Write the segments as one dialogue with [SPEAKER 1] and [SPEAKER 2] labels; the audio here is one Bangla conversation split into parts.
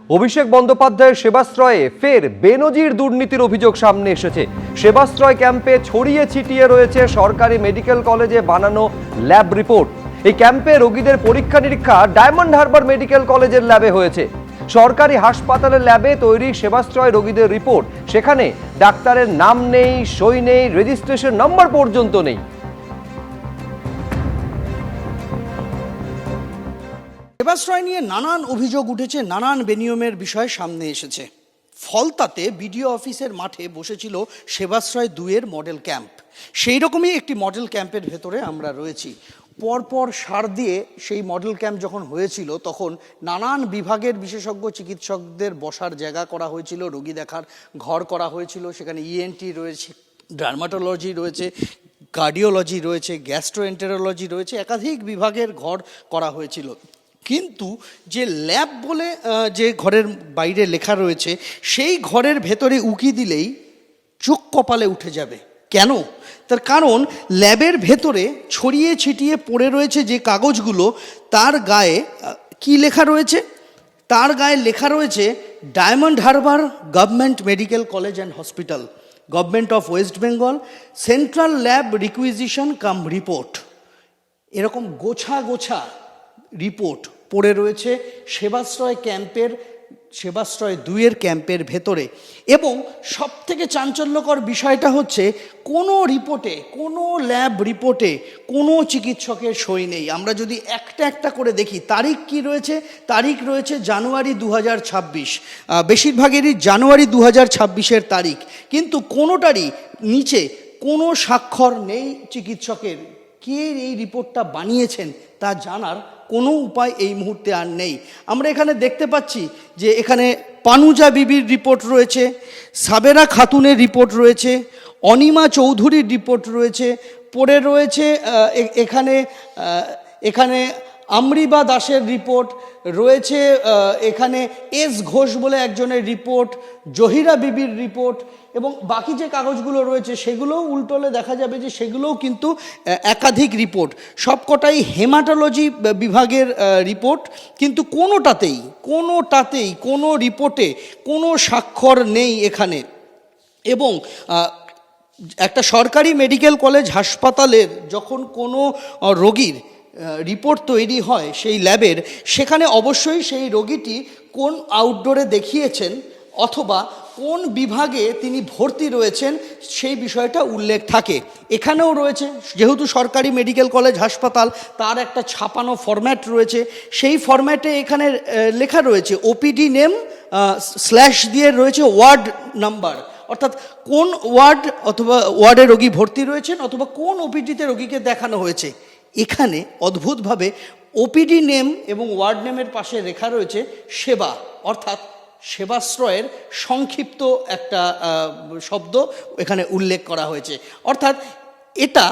[SPEAKER 1] অভিষেক বন্দ্যোপাধ্যায়ের সেবাশ্রয়ে ফের বেনজির দুর্নীতির অভিযোগ সামনে এসেছে। সেবাশ্রয় ক্যাম্পে ছড়িয়ে ছিটিয়ে রয়েছে সরকারি মেডিকেল কলেজে বানানো ল্যাব রিপোর্ট। এই ক্যাম্পে রোগীদের পরীক্ষা নিরীক্ষা ডায়মন্ড হারবার মেডিকেল কলেজের ল্যাবে হয়েছে। সরকারি হাসপাতালের ল্যাবে তৈরি সেবাশ্রয় রোগীদের রিপোর্ট, সেখানে ডাক্তারের নাম নেই, সই নেই, রেজিস্ট্রেশন নম্বর পর্যন্ত নেই।
[SPEAKER 2] সেবাশ্রয় নিয়ে নানান অভিযোগ উঠেছে, নানান বেনিয়মের বিষয় সামনে এসেছে। ফলতাতে বিডিও অফিসের মাঠে বসেছিল সেবাশ্রয় 2-এর মডেল ক্যাম্প। সেই রকমই একটি মডেল ক্যাম্পের ভেতরে আমরা রয়েছি। পরপর সার দিয়ে সেই মডেল ক্যাম্প যখন হয়েছিল, তখন নানান বিভাগের বিশেষজ্ঞ চিকিৎসকদের বসার জায়গা করা হয়েছিল, রোগী দেখার ঘর করা হয়েছিল। সেখানে ইএনটি রয়েছে, ডার্মাটোলজি রয়েছে, কার্ডিওলজি রয়েছে, গ্যাস্ট্রোএন্টেরোলজি রয়েছে, একাধিক বিভাগের ঘর করা হয়েছিল। কিন্তু যে ল্যাব বলে যে ঘরের বাইরে লেখা রয়েছে, সেই ঘরের ভেতরে উকি দিলেই চোখ কপালে উঠে যাবে। কেন? তার কারণ ল্যাবের ভেতরে ছড়িয়ে ছিটিয়ে পড়ে রয়েছে যে কাগজগুলো, তার গায়ে কি লেখা রয়েছে? তার গায়ে লেখা রয়েছে Diamond Harbour government medical college and hospital, government of West Bengal, central lab requisition cum report. এরকম গোছা গোছা রিপোর্ট পড়ে রয়েছে সেবাশ্রয় 2-এর ক্যাম্পের ভেতরে। এবং সবথেকে চাঞ্চল্যকর বিষয়টা হচ্ছে, কোনো রিপোর্টে, কোনো ল্যাব রিপোর্টে কোনো চিকিৎসকের সই নেই। আমরা যদি একটা একটা করে দেখি, তারিখ কি রয়েছে? তারিখ রয়েছে জানুয়ারি 2026, বেশিরভাগেরই জানুয়ারি 2026-এর তারিখ। কিন্তু কোনোটারই নিচে কোনো স্বাক্ষর নেই চিকিৎসকের। কে এই রিপোর্টটা বানিয়েছেন তা জানার কোনো উপায় এই মুহূর্তে আর নেই। আমরা এখানে দেখতে পাচ্ছি যে এখানে পানুজা বিবির রিপোর্ট রয়েছে, সাবেরা খাতুনের রিপোর্ট রয়েছে, অনিমা চৌধুরীর রিপোর্ট রয়েছে, পড়ে রয়েছে এখানে আমরিবা দাসের রিপোর্ট রয়েছে, এখানে এস ঘোষ বলে একজনের রিপোর্ট, জহিরা বিবির রিপোর্ট, এবং বাকি যে কাগজগুলো রয়েছে সেগুলোও উল্টোলে দেখা যাবে যে সেগুলোও কিন্তু একাধিক রিপোর্ট, সবকটাই হেমাটোলজি বিভাগের রিপোর্ট। কিন্তু কোনোটাতেই কোনো রিপোর্টে কোনো স্বাক্ষর নেই এখানে। এবং একটা সরকারি মেডিকেল কলেজ হাসপাতালের যখন কোনো রোগীর রিপোর্ট তৈরি হয় সেই ল্যাবের, সেখানে অবশ্যই সেই রোগীটি কোন আউটডোরে দেখিয়েছেন অথবা কোন বিভাগে তিনি ভর্তি রয়েছেন সেই বিষয়টা উল্লেখ থাকে। এখানেও রয়েছে, যেহেতু সরকারি মেডিকেল কলেজ হাসপাতাল, তার একটা ছাপানো ফরম্যাট রয়েছে। সেই ফরম্যাটে এখানে লেখা রয়েছে ওপিডি নেম স্ল্যাশ দিয়ে রয়েছে ওয়ার্ড নাম্বার, অর্থাৎ কোন ওয়ার্ড অথবা ওয়ার্ডে রোগী ভর্তি রয়েছেন অথবা কোন ওপিডিতে রোগীকে দেখানো হয়েছে। এখানে অদ্ভুতভাবে ওপিডি নেম এবং ওয়ার্ড নেমের পাশে লেখা রয়েছে সেবা, অর্থাৎ সেবাশ্রয়ের সংক্ষিপ্ত একটা শব্দ এখানে উল্লেখ করা হয়েছে। অর্থাৎ এটা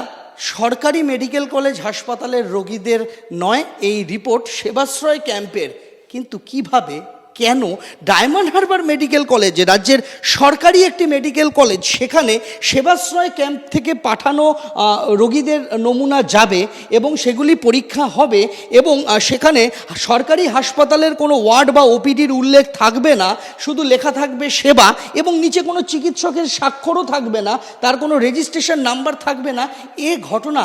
[SPEAKER 2] সরকারি মেডিকেল কলেজ হাসপাতালের রোগীদের নয়, এই রিপোর্ট সেবাশ্রয় ক্যাম্পের। কিন্তু কিভাবে, কেন ডায়মন্ড হারবার মেডিকেল কলেজ, রাজ্যের সরকারি একটি মেডিকেল কলেজ, সেখানে সেবাশ্রয় ক্যাম্প থেকে পাঠানো রোগীদের নমুনা যাবে এবং সেগুলি পরীক্ষা হবে, এবং সেখানে সরকারি হাসপাতালের কোনো ওয়ার্ড বা ওপিডির উল্লেখ থাকবে না, শুধু লেখা থাকবে সেবা, এবং নিচে কোনো চিকিৎসকের স্বাক্ষরও থাকবে না, তার কোনো রেজিস্ট্রেশন নাম্বার থাকবে না। এ ঘটনা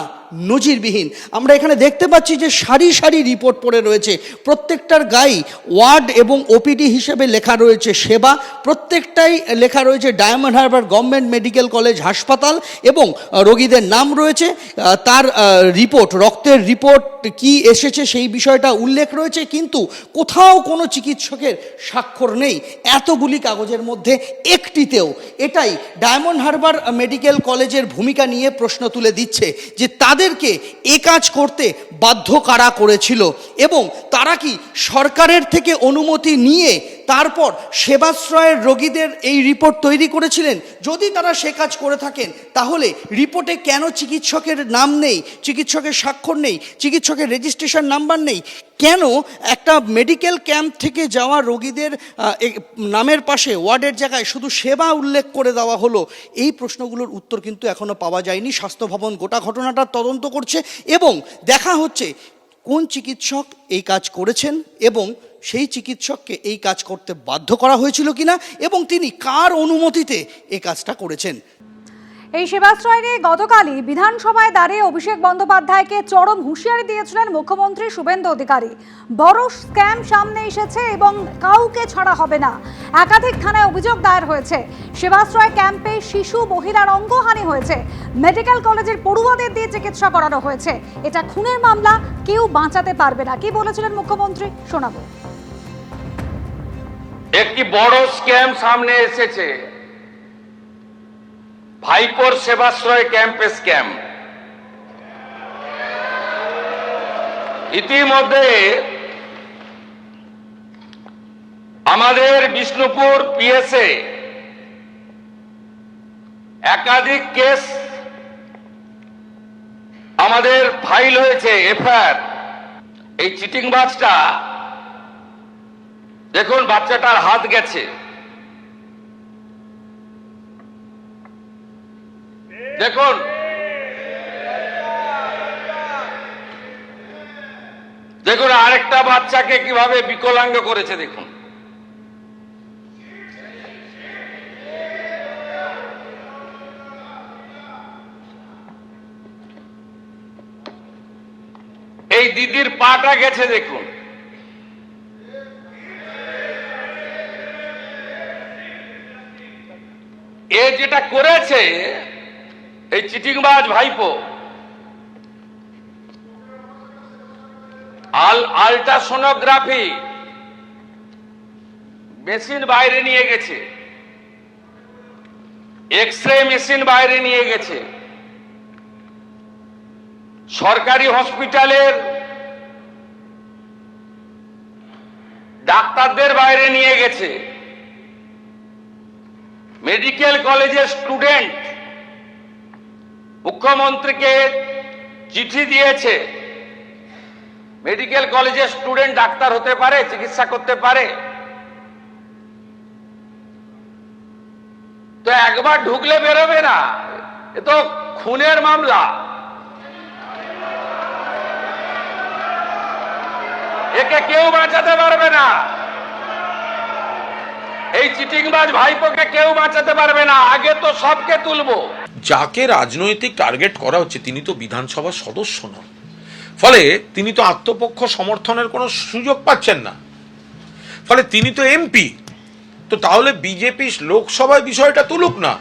[SPEAKER 2] নজিরবিহীন। আমরা এখানে দেখতে পাচ্ছি যে সারি সারি রিপোর্ট পড়ে রয়েছে, প্রত্যেকটার গায়ে ওয়ার্ড এবং ওপিডি হিসেবে লেখা রয়েছে সেবা, প্রত্যেকটাই লেখা রয়েছে Diamond Harbour government medical college হাসপাতাল, এবং রোগীদের নাম রয়েছে, তার রিপোর্ট, রক্তের রিপোর্ট কি এসেছে সেই বিষয়টা উল্লেখ রয়েছে। কিন্তু কোথাও কোনো চিকিৎসকের স্বাক্ষর নেই এতগুলি কাগজের মধ্যে একটিতেও। এটাই ডায়মন্ড হারবার মেডিকেল কলেজের ভূমিকা নিয়ে প্রশ্ন তুলে দিচ্ছে যে তাদেরকে এ কাজ করতে বাধ্য কারা করেছিল, এবং তারা কি সরকারের থেকে অনুমতি নিয়ে তারপর সেবাশ্রয়ের রোগীদের এই রিপোর্ট তৈরি করেছিলেন? যদি তারা সে কাজ করে থাকেন, তাহলে রিপোর্টে কেন চিকিৎসকের নাম নেই, চিকিৎসকের স্বাক্ষর নেই, চিকিৎসকের রেজিস্ট্রেশন নাম্বার নেই? কেন একটা মেডিকেল ক্যাম্প থেকে যাওয়া রোগীদের নামের পাশে ওয়ার্ডের জায়গায় শুধু সেবা উল্লেখ করে দেওয়া হলো? এই প্রশ্নগুলোর উত্তর কিন্তু এখনও পাওয়া যায়নি। স্বাস্থ্য ভবন গোটা ঘটনাটার তদন্ত করছে এবং দেখা হচ্ছে কোন চিকিৎসক এই কাজ করেছেন এবং সেই চিকিৎসককে এই কাজ করতে বাধ্য করা হয়েছিল কিনা এবং তিনি কার অনুমতিতে এই কাজটা করেছেন।
[SPEAKER 3] এই সেবাশ্রয় নিয়ে গতকালই বিধানসভায় দাঁড়িয়ে অভিষেক বন্দ্যোপাধ্যায়কে চরম হুঁশিয়ারি দিয়েছিলেন মুখ্যমন্ত্রী শুভেন্দু অধিকারী। বড় স্ক্যাম সামনে এসেছে এবং কাউকে ছাড়া হবে না। একাধিক থানায় অভিযোগ দায়ের হয়েছে। সেবাশ্রয় ক্যাম্পে শিশু মহিলার অঙ্গহানি হয়েছে। মেডিকেল কলেজের পড়ুয়াদের দিয়ে চিকিৎসা করানো হয়েছে। এটা খুনের মামলা, কেউ বাঁচাতে পারবে না। কি বলেছিলেন মুখ্যমন্ত্রী শোনাবো।
[SPEAKER 4] একটি বড় স্ক্যাম সামনে এসেছে, ভাইপোর সেবাশ্রয় ক্যাম্পে স্ক্যাম। ইতিমধ্যে আমাদের বিষ্ণুপুর পিএসএ একাধিক কেস আমাদের ফাইল হয়েছে, এফআইআর। এই চিটিংবাজটা দেখুন, বাচ্চাটার হাত গেছে, দেখুন দেখুন আরেকটা বাচ্চাকে কিভাবে বিকলাঙ্গ করেছে দেখুন। এই দিদির পাটা গেছে দেখুন। এ যেটা করেছে এই চিটিংবাজ ভাইপো, আল্ট্রাসোনোগ্রাফি মেশিন বাইরে নিয়ে গেছে, এক্সরে মেশিন বাইরে নিয়ে গেছে, সরকারি হসপিটালের ডাক্তারদের বাইরে নিয়ে গেছে, মেডিকেল কলেজের স্টুডেন্ট মুখ্যমন্ত্রীকে চিঠি দিয়েছে। মেডিকেল কলেজের স্টুডেন্ট ডাক্তার হতে পারে, চিকিৎসা করতে পারে? তো একবার ঢুকলে বেরোবে না, এ তো খুনের মামলা। একে কেউ বাঁচাতে পারবে না। এই চিটিংবাজ ভাইপোকে কেউ বাঁচাতে পারবে না। আগে তো সবকে তুলবো।
[SPEAKER 5] যাকে রাজনৈতিক টার্গেট করা হচ্ছে তিনি তো বিধানসভার সদস্য নন, ফলে তিনি তো আত্মপক্ষ সমর্থনের কোনো সুযোগ পাচ্ছেন না, ফলে তিনি তো এমপি। তো তাহলে বিজেপি লোকসভায় বিষয়টা তুলুক না।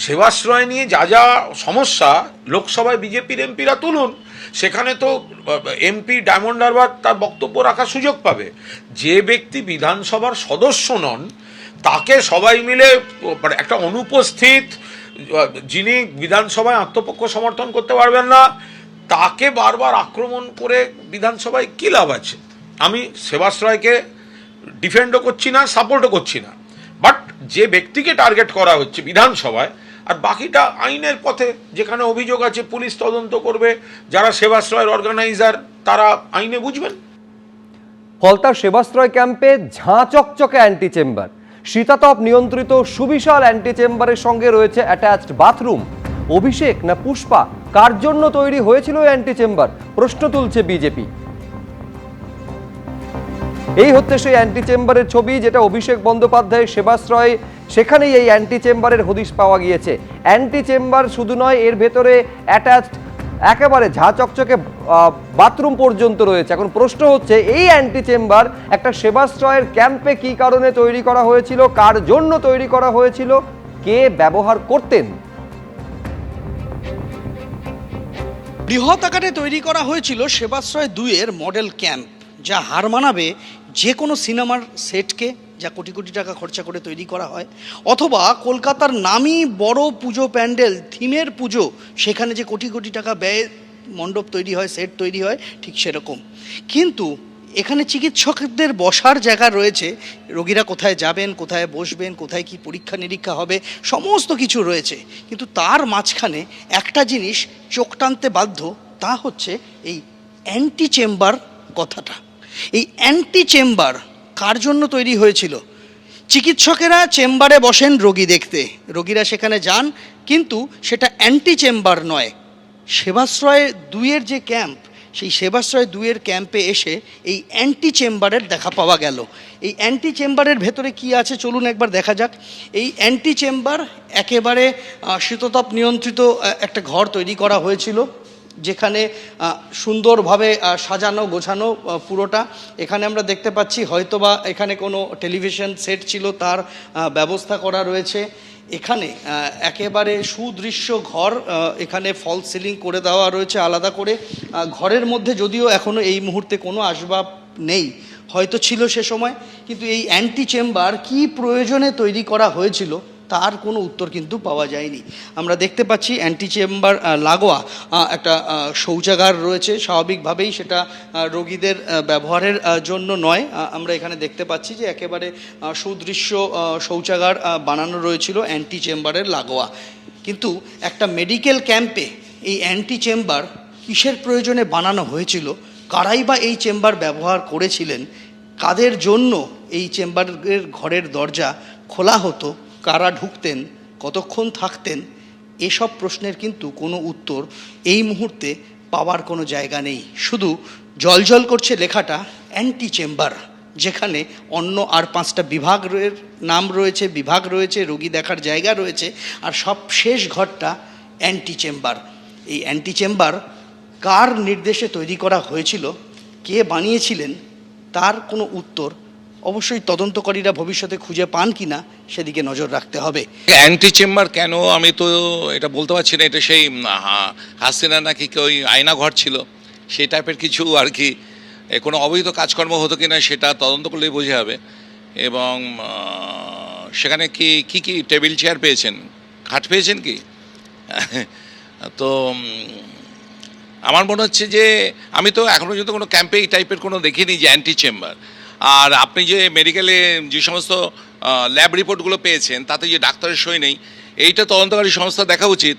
[SPEAKER 5] সেবাশ্রয় নিয়ে যা যা সমস্যা লোকসভায় বিজেপির এমপিরা তুলুন, সেখানে তো এমপি ডায়মন্ড হারবার তার বক্তব্য রাখার সুযোগ পাবে। যে ব্যক্তি বিধানসভার সদস্য নন তাকে সবাই মিলে একটা অনুপস্থিত, যিনি বিধানসভায় আত্মপক্ষ সমর্থন করতে পারবেন না, তাকে বারবার আক্রমণ করে বিধানসভায় কী লাভ আছে? আমি সেবাশ্রয়কে ডিফেন্ডও করছি না, সাপোর্টও করছি না, বাট যে ব্যক্তিকে টার্গেট করা হচ্ছে বিধানসভায়, আর বাকিটা আইনের পথে যেখানে অভিযোগ আছে পুলিশ তদন্ত করবে, যারা সেবাশ্রয়ের অর্গানাইজার তারা আইনে বুঝবেন।
[SPEAKER 1] ফলতার সেবাশ্রয় ক্যাম্পে ঝাঁ চকচকে অ্যান্টি চেম্বার, শীতাতপ নিয়ন্ত্রিত সুবিশাল অ্যান্টি চেম্বারের সঙ্গে রয়েছে অ্যাটাচড বাথরুম। অভিষেক না পুষ্পা, কার জন্য তৈরি হয়েছিল অ্যান্টি চেম্বার? প্রশ্ন তুলছে বিজেপি। এই হচ্ছে সেই অ্যান্টি চেম্বারের ছবি, যেটা অভিষেক বন্দ্যোপাধ্যায়ের সেবাশ্রয়, সেখানেই এই অ্যান্টি চেম্বারের হদিশ পাওয়া গিয়েছে। অ্যান্টি চেম্বার শুধু নয়, এর ভেতরে অ্যাটাচড একেবারে ঝাঁ চকচকে বাথরুম পর্যন্ত রয়েছে। এখন প্রশ্ন হচ্ছে, এই অ্যান্টি চেম্বার একটা সেবাশ্রয়ের ক্যাম্পে কি কারণে তৈরি করা হয়েছিল, কার জন্য তৈরি করা হয়েছিল, কে ব্যবহার করতেন?
[SPEAKER 2] বৃহৎ আকারে তৈরি করা হয়েছিল সেবাশ্রয় 2-এর মডেল ক্যাম্প, যা হার মানাবে যে কোনো সিনেমার সেটকে, যা কোটি কোটি টাকা খরচা করে তৈরি করা হয়, অথবা কলকাতার নামী বড় পুজো প্যান্ডেল, থিমের পুজো, সেখানে যে কোটি কোটি টাকা ব্যয়ে মণ্ডপ তৈরি হয়, সেট তৈরি হয়, ঠিক সেরকম। কিন্তু এখানে চিকিৎসকদের বসার জায়গা রয়েছে, রোগীরা কোথায় যাবেন, কোথায় বসবেন, কোথায় কি পরীক্ষা নিরীক্ষা হবে, সমস্ত কিছু রয়েছে। কিন্তু তার মাঝখানে একটা জিনিস চোখ টানতে বাধ্য, তা হচ্ছে এই অ্যান্টি চেম্বার কথাটা। এই অ্যান্টি চেম্বার কার জন্য তৈরি হয়েছিল? চিকিৎসকেরা চেম্বারে বসেন রোগী দেখতে, রোগীরা সেখানে যান, কিন্তু সেটা অ্যান্টি চেম্বার নয়। সেবাশ্রয় 2-এর যে ক্যাম্প, সেই সেবাশ্রয় 2-এর ক্যাম্পে এসে এই অ্যান্টি চেম্বারের দেখা পাওয়া গেল। এই অ্যান্টি চেম্বারের ভেতরে কি আছে চলুন একবার দেখা যাক। এই অ্যান্টি চেম্বার একেবারে শীততাপ নিয়ন্ত্রিত একটা ঘর তৈরি করা হয়েছিল, যেখানে সুন্দরভাবে সাজানো গোছানো পুরোটা। এখানে আমরা দেখতে পাচ্ছি হয়তোবা এখানে কোনো টেলিভিশন সেট ছিল, তার ব্যবস্থা করা রয়েছে। এখানে একেবারে সুদৃশ্য ঘর, এখানে ফল সিলিং করে দেওয়া রয়েছে আলাদা করে। ঘরের মধ্যে যদিও এখনও এই মুহূর্তে কোনো আসবাব নেই, হয়তো ছিল সে সময়, কিন্তু এই অ্যান্টি চেম্বার কী প্রয়োজনে তৈরি করা হয়েছিল তার কোনো উত্তর কিন্তু পাওয়া যায়নি। আমরা দেখতে পাচ্ছি অ্যান্টি চেম্বার লাগোয়া একটা শৌচাগার রয়েছে, স্বাভাবিকভাবেই সেটা রোগীদের ব্যবহারের জন্য নয়। আমরা এখানে দেখতে পাচ্ছি যে একেবারে সুদৃশ্য শৌচাগার বানানো রয়েছিল অ্যান্টি চেম্বারের লাগোয়া। কিন্তু একটা মেডিকেল ক্যাম্পে এই অ্যান্টি চেম্বার কিসের প্রয়োজনে বানানো হয়েছিল, কারাই বা এই চেম্বার ব্যবহার করেছিলেন, কাদের জন্য এই চেম্বারের ঘরের দরজা খোলা হতো, কারা ঢুকতেন, কতক্ষণ থাকতেন, এসব প্রশ্নের কিন্তু কোনো উত্তর এই মুহূর্তে পাওয়ার কোনো জায়গা নেই। শুধু জলজল করছে লেখাটা অ্যান্টি চেম্বার, যেখানে অন্য আর 5টা বিভাগের নাম রয়েছে, বিভাগ রয়েছে, রোগী দেখার জায়গা রয়েছে, আর সব শেষ ঘরটা অ্যান্টি চেম্বার। এই অ্যান্টি চেম্বার কার নির্দেশে তৈরি করা হয়েছিল, কে বানিয়েছিলেন, তার কোনো উত্তর অবশ্যই তদন্তকারীরা ভবিষ্যতে খুঁজে পান কিনা সেদিকে নজর রাখতে হবে।
[SPEAKER 5] অ্যান্টি চেম্বার কেন আমি তো এটা বলতে পারছি না। এটা সেই হাসিনা নাকি ওই আয়না ঘর ছিল, সেই টাইপের কিছু আর কি। কোনো অবৈধ কাজকর্ম হতো কিনা সেটা তদন্ত করলেই বোঝা যাবে। এবং সেখানে কি কি টেবিল চেয়ার পেয়েছেন, খাট পেয়েছেন কি? তো আমার মনে হচ্ছে যে আমি তো এখনো পর্যন্ত কোনো ক্যাম্পে এই টাইপের কোনো দেখিনি যে অ্যান্টি চেম্বার। আর আপনি যে মেডিকেলে যে সমস্ত ল্যাব রিপোর্টগুলো পেয়েছেন তাতে যে ডাক্তারের সই নেই, এইটা তদন্তকারী সংস্থা দেখা উচিত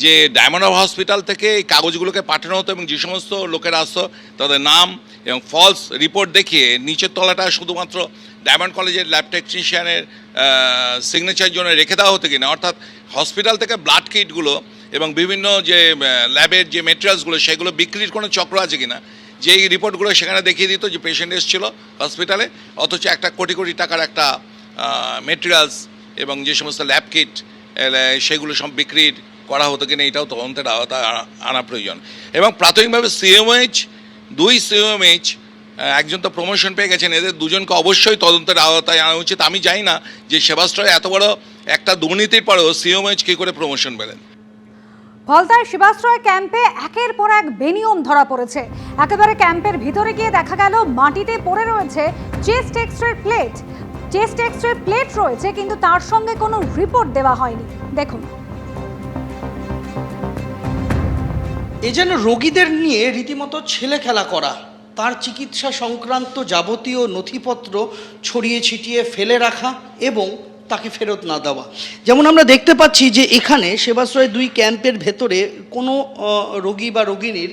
[SPEAKER 5] যে ডায়মন্ড হসপিটাল থেকে এই কাগজগুলোকে পাঠানো হতো এবং যে সমস্ত লোকেরা আসতো তাদের নাম এবং ফলস রিপোর্ট দেখিয়ে নিচের তলাটা শুধুমাত্র ডায়মন্ড কলেজের ল্যাব টেকনিশিয়ানের সিগনেচার জন্য রেখে দেওয়া হতো কিনা। অর্থাৎ হসপিটাল থেকে ব্লাড কিটগুলো এবং বিভিন্ন যে ল্যাবের যে মেটেরিয়ালসগুলো সেগুলো বিক্রির কোনো চক্র আছে কিনা, যে এই রিপোর্টগুলো সেখানে দেখিয়ে দিত যে পেশেন্ট এসেছিল হসপিটালে, অথচ একটা কোটি কোটি টাকার একটা মেটেরিয়ালস এবং যে সমস্ত ল্যাব কিট সেগুলো সব বিক্রির করা হতো কিনা, এটাও তদন্তের আওতায় আনা প্রয়োজন। এবং প্রাথমিকভাবে সিএমএইচ 2 সিএমএইচ একজন তো প্রমোশন পেয়ে গেছেন, এদের দুজনকে অবশ্যই তদন্তের আওতায় আনা উচিত। আমি জানি না যে সেবাশ্রয় এত বড় একটা দুর্নীতির পরেও সিএমএইচ কী করে প্রমোশন পেলেন।
[SPEAKER 3] ফলতায় শিবাশ্রয় ক্যাম্পে একের পর এক বেনিয়ম ধরা পড়েছে। একেবারে ক্যাম্পের ভিতরে গিয়ে দেখা গেল মাটিতে পড়ে রয়েছে chest x-ray plate. Chest x-ray plate রয়েছে, কিন্তু তার সঙ্গে কোনো রিপোর্ট দেওয়া হয়নি। দেখুন,
[SPEAKER 2] এ যেন রোগীদের নিয়ে রীতিমতো ছেলে খেলা করা। তার চিকিৎসা সংক্রান্ত যাবতীয় নথিপত্র ছড়িয়ে ছিটিয়ে ফেলে রাখা এবং তাকে ফেরত না দেওয়া। যেমন আমরা দেখতে পাচ্ছি যে এখানে সেবাশ্রয় 2 ক্যাম্পের ভেতরে কোনো রোগী বা রোগিনীর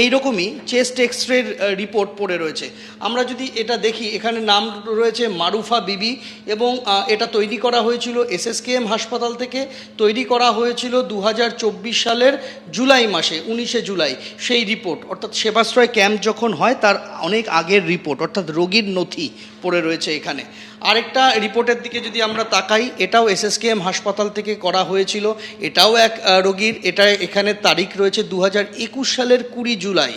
[SPEAKER 2] এইরকমই চেস্ট এক্সরের রিপোর্ট পড়ে রয়েছে। আমরা যদি এটা দেখি, এখানে নাম রয়েছে মারুফা বিবি এবং এটা তৈরি করা হয়েছিল SSKM হাসপাতাল থেকে। তৈরি করা হয়েছিল 2024 সালের জুলাই মাসে, 19শে জুলাই। সেই রিপোর্ট অর্থাৎ সেবাশ্রয় ক্যাম্প যখন হয় তার অনেক আগের রিপোর্ট, অর্থাৎ রোগীর নথি পড়ে রয়েছে এখানে। আরেকটা রিপোর্টের দিকে যদি আমরা তাকাই, এটাও SSKM হাসপাতাল থেকে করা হয়েছিল, এটাও এক রোগীর। এটা এখানে তারিখ রয়েছে 2021 সালের 20 জুলাই,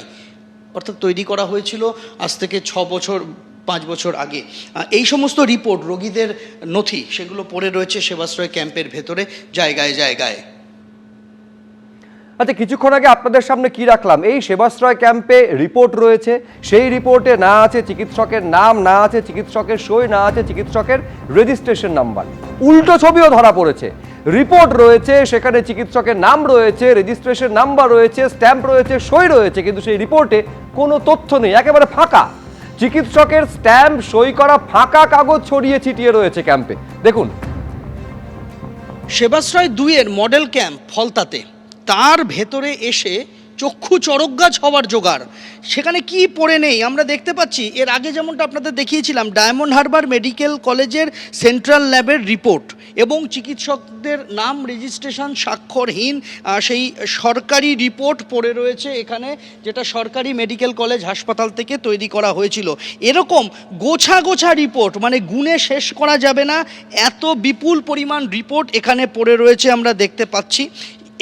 [SPEAKER 2] অর্থাৎ তৈরি করা হয়েছিল আজ থেকে 5 বছর আগে। এই সমস্ত রিপোর্ট, রোগীদের নথি, সেগুলো পড়ে রয়েছে সেবাশ্রয় ক্যাম্পের ভেতরে জায়গায় জায়গায়।
[SPEAKER 1] আচ্ছা, কিছুক্ষণ আগে আপনাদের সামনে কি রাখলাম, এই সেবাশ্রয় ক্যাম্পে রিপোর্ট রয়েছে, সেই রিপোর্টে না আছে চিকিৎসকের নাম, না আছে চিকিৎসকের সই, না আছে চিকিৎসকের রেজিস্ট্রেশন নাম্বার। উল্টো ছবিও ধরা পড়েছে। রিপোর্ট রয়েছে, সেখানে চিকিৎসকের নাম রয়েছে, রেজিস্ট্রেশন নাম্বার রয়েছে, স্ট্যাম্প রয়েছে, সই রয়েছে, কিন্তু সেই রিপোর্টে কোনো তথ্য নেই, একেবারে ফাঁকা। চিকিৎসকের স্ট্যাম্প সই করা ফাঁকা কাগজ ছড়িয়ে ছিটিয়ে রয়েছে ক্যাম্পে। দেখুন,
[SPEAKER 2] সেবাশ্রয় 2-এর মডেল ক্যাম্প ফলতাতে, তার ভেতরে এসে চক্ষু চড়কগাছ হওয়ার জোগাড়। সেখানে কি পড়ে নেই আমরা দেখতে পাচ্ছি। এর আগে যেমনটা আপনাদের দেখিয়েছিলাম, ডায়মন্ড হারবার মেডিকেল কলেজের সেন্ট্রাল ল্যাবের রিপোর্ট এবং চিকিৎসকদের নাম রেজিস্ট্রেশন স্বাক্ষরহীন সেই সরকারি রিপোর্ট পড়ে রয়েছে এখানে, যেটা সরকারি মেডিকেল কলেজ হাসপাতাল থেকে তৈরি করা হয়েছিল। এরকম গোছা গোছা রিপোর্ট, মানে গুণে শেষ করা যাবে না, এত বিপুল পরিমাণ রিপোর্ট এখানে পড়ে রয়েছে আমরা দেখতে পাচ্ছি।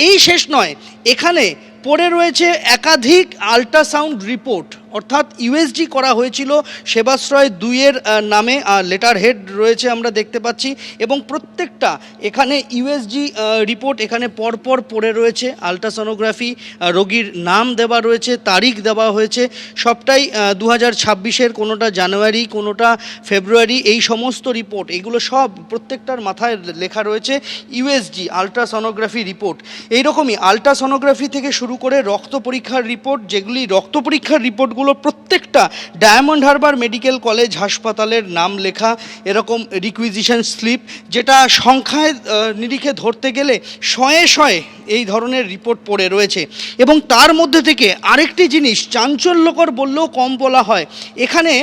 [SPEAKER 2] এই শেষ নয়, এখানে পড়ে রয়েছে একাধিক আল্ট্রাসাউন্ড রিপোর্ট, অর্থাৎ ইউএসজি করা হয়েছিল সেবাশ্রয় 2-এর নামে লেটার হেড রয়েছে আমরা দেখতে পাচ্ছি, এবং প্রত্যেকটা এখানে ইউএসজি রিপোর্ট এখানে পরপর পড়ে রয়েছে। আল্ট্রাসোনোগ্রাফি রোগীর নাম দেওয়া রয়েছে, তারিখ দেওয়া হয়েছে, সবটাই 2026-এর, কোনোটা জানুয়ারি, কোনোটা ফেব্রুয়ারি, এই সমস্ত রিপোর্ট, এগুলো সব প্রত্যেকটার মাথায় লেখা রয়েছে ইউএসজি আল্ট্রাসোনোগ্রাফি রিপোর্ট। এইরকমই আল্ট্রাসোনোগ্রাফি থেকে শুরু করে রক্ত পরীক্ষার রিপোর্ট, যেগুলি রক্ত পরীক্ষার রিপোর্টগুলো প্রত্যেকটা ডায়মন্ড হারবার মেডিকেল কলেজ হাসপাতালের নাম লেখা, এরকম রিকুইজিশন স্লিপ, যেটা সংখ্যায় নিরিখে ধরতে গেলে শয়ে শয়ে এই ধরনের রিপোর্ট পড়ে রয়েছে। এবং তার মধ্যে থেকে আরেকটি জিনিস চাঞ্চল্যকর বললেও কম বলা হয়, এখানে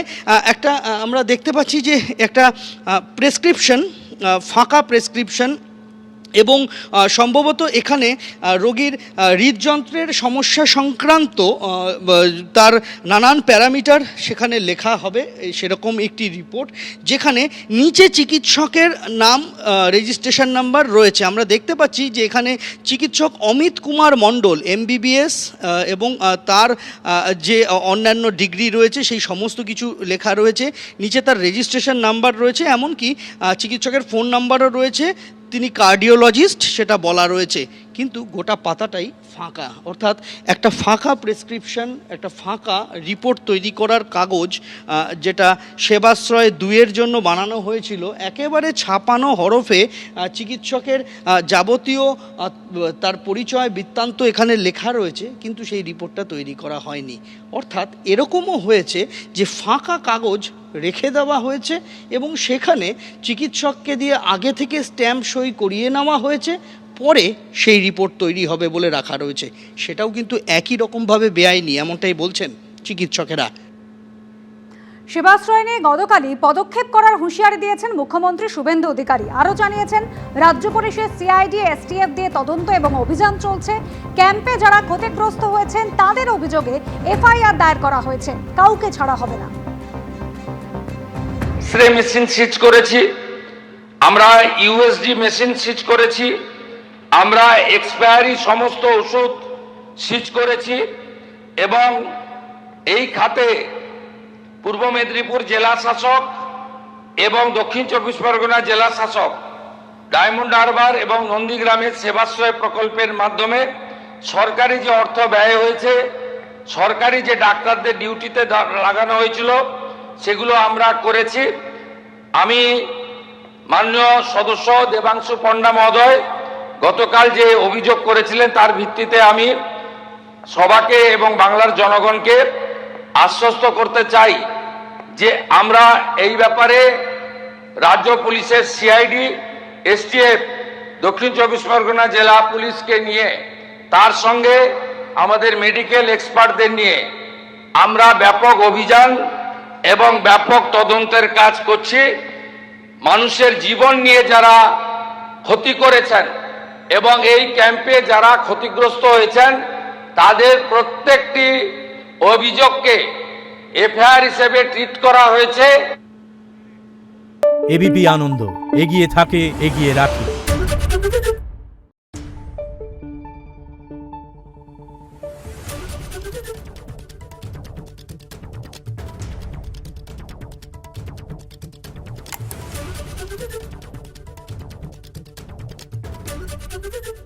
[SPEAKER 2] একটা আমরা দেখতে পাচ্ছি যে একটা প্রেসক্রিপশন, ফাঁকা প্রেসক্রিপশন, এবং সম্ভবত এখানে রোগীর হৃদযন্ত্রের সমস্যা সংক্রান্ত তার নানান প্যারামিটার সেখানে লেখা হবে, সেরকম একটি রিপোর্ট, যেখানে নিচে চিকিৎসকের নাম রেজিস্ট্রেশন নাম্বার রয়েছে। আমরা দেখতে পাচ্ছি যে এখানে চিকিৎসক অমিত কুমার মণ্ডল MBBS এবং তার যে অন্যান্য ডিগ্রি রয়েছে সেই সমস্ত কিছু লেখা রয়েছে। নিচে তার রেজিস্ট্রেশন নাম্বার রয়েছে, এমনকি চিকিৎসকের ফোন নাম্বারও রয়েছে, তিনি কার্ডিওলজিস্ট সেটা বলা রয়েছে। কিন্তু গোটা পাতাটাই ফাঁকা, অর্থাৎ একটা ফাঁকা প্রেসক্রিপশন, একটা ফাঁকা রিপোর্ট তৈরি করার কাগজ, যেটা সেবাশ্রয় 2-এর জন্য বানানো হয়েছিল। একেবারে ছাপানো হরফে চিকিৎসকের যাবতীয় তার পরিচয় বৃত্তান্ত এখানে লেখা রয়েছে, কিন্তু সেই রিপোর্টটা তৈরি করা হয়নি। অর্থাৎ এরকমও হয়েছে যে ফাঁকা কাগজ রেখে দেওয়া হয়েছে এবং সেখানে চিকিৎসককে দিয়ে আগে থেকে স্ট্যাম্প সই করিয়ে নেওয়া হয়েছে, পরে সেই রিপোর্ট তৈরি হবে বলে রাখা রয়েছে। সেটাও কিন্তু একই রকমভাবে বেআইনি, এমনটাই বলছেন চিকিৎসকেরা।
[SPEAKER 3] সেবাশ্রয় নিয়ে গতকালই পদক্ষেপ করার হুঁশিয়ারি দিয়েছেন মুখ্যমন্ত্রী শুভেন্দু অধিকারী। আরও জানিয়েছেন, রাজ্য পুলিশের CID STF দিয়ে তদন্ত এবং অভিযান চলছে। ক্যাম্পে যারা ক্ষতিগ্রস্ত হয়েছেন তাদের অভিযোগে FIR দায়ের করা হয়েছে, কাউকে ছাড়া হবে না।
[SPEAKER 4] এক্সরে মেশিন সিজ করেছি আমরা, USG মেশিন সিজ করেছি আমরা, এক্সপায়ারি সমস্ত ওষুধ সিজ করেছি, এবং এই খাতে পূর্ব মেদিনীপুর জেলা শাসক এবং দক্ষিণ 24 পরগনা জেলা শাসক ডায়মন্ড হারবার এবং নন্দীগ্রামের সেবাশ্রয় প্রকল্পের মাধ্যমে সরকারি যে অর্থ ব্যয় হয়েছে, সরকারি যে ডাক্তারদের ডিউটিতে লাগানো হয়েছিল, সেগুলো আমরা করেছি। আমি মাননীয় সদস্য দেবাংশু পণ্ডা মহোদয় গতকাল যে অভিযোগ করেছিলেন তার ভিত্তিতে আমি সবাকে এবং বাংলার জনগণকে আশ্বস্ত করতে চাই যে আমরা এই ব্যাপারে রাজ্য পুলিশের CID STF দক্ষিণ 24 পরগনা জেলা পুলিশকে নিয়ে, তার সঙ্গে আমাদের মেডিকেল এক্সপার্টদের নিয়ে আমরা ব্যাপক অভিযান এবং ব্যাপক তদন্তের কাজ করছি। মানুষের জীবন নিয়ে যারা ক্ষতি করেছেন এবং এই ক্যাম্পে যারা ক্ষতিগ্রস্ত হয়েছেন তাদের প্রত্যেকটি অভিযোগকে FIR হিসেবে ট্রিট করা হয়েছে।
[SPEAKER 6] ABP আনন্দ, এগিয়ে থাকে, এগিয়ে রাখে।
[SPEAKER 7] Thank you.